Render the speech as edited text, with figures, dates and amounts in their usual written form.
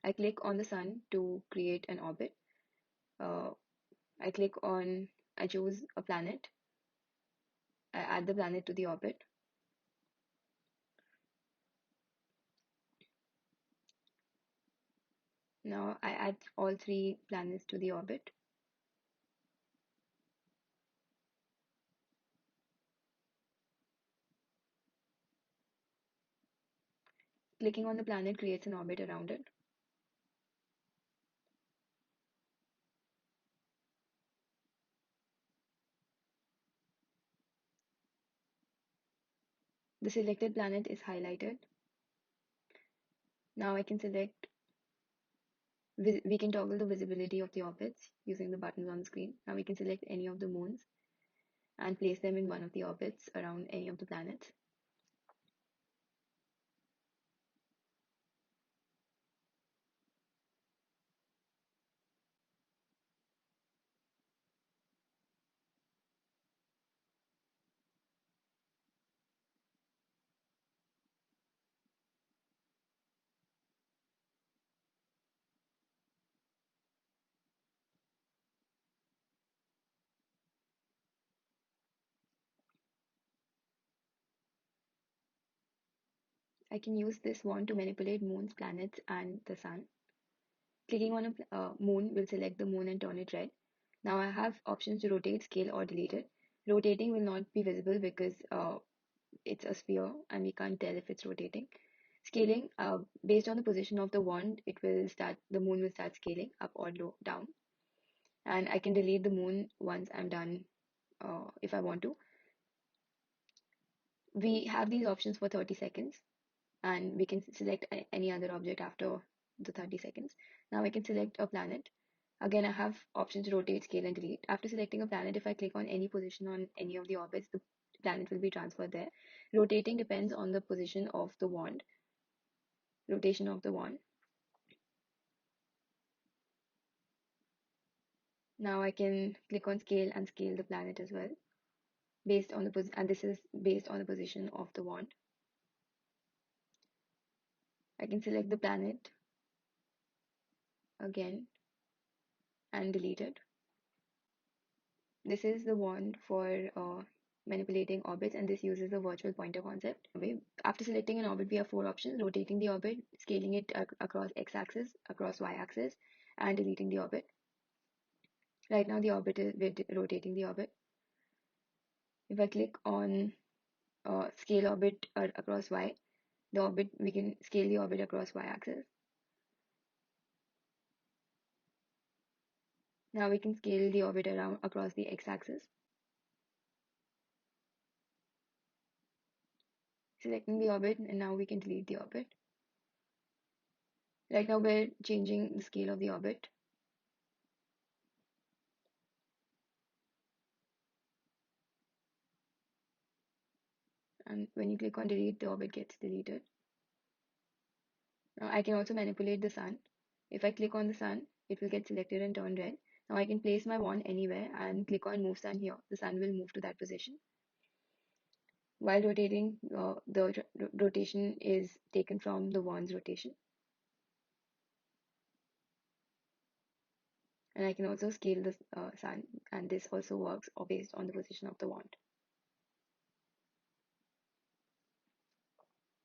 I click on the sun to create an orbit. Uh, I choose a planet. I add the planet to the orbit. Now I add all three planets to the orbit. Clicking on the planet creates an orbit around it. The selected planet is highlighted. Now I can select, we can toggle the visibility of the orbits using the buttons on the screen. Now we can select any of the moons and place them in one of the orbits around any of the planets. I can use this wand to manipulate moons, planets, and the sun. Clicking on a moon will select the moon and turn it red. Now I have options to rotate, scale, or delete it. Rotating will not be visible because it's a sphere and we can't tell if it's rotating. Scaling, based on the position of the wand, the moon will start scaling up or down. And I can delete the moon once I'm done if I want to. We have these options for 30 seconds and we can select any other object after the 30 seconds. Now I can select a planet. Again, I have options to rotate, scale, and delete. After selecting a planet, if I click on any position on any of the orbits, the planet will be transferred there. Rotating depends on the position of the wand, rotation of the wand. Now I can click on scale and scale the planet as well, based on and this is based on the position of the wand. I can select the planet again and delete it. This is the wand for manipulating orbits, and this uses the virtual pointer concept. After selecting an orbit, we have four options: rotating the orbit, scaling it across x-axis, across y-axis, and deleting the orbit. Right now, we're rotating the orbit. If I click on scale orbit across y, we can scale the orbit across y-axis. Now we can scale the orbit around across the x-axis. Selecting the orbit, and now we can delete the orbit. Right now we're changing the scale of the orbit. And when you click on delete, the orbit gets deleted. Now I can also manipulate the sun. If I click on the sun, it will get selected and turn red. Now I can place my wand anywhere and click on move sun here. The sun will move to that position. While rotating, the rotation is taken from the wand's rotation. And I can also scale the sun, and this also works based on the position of the wand.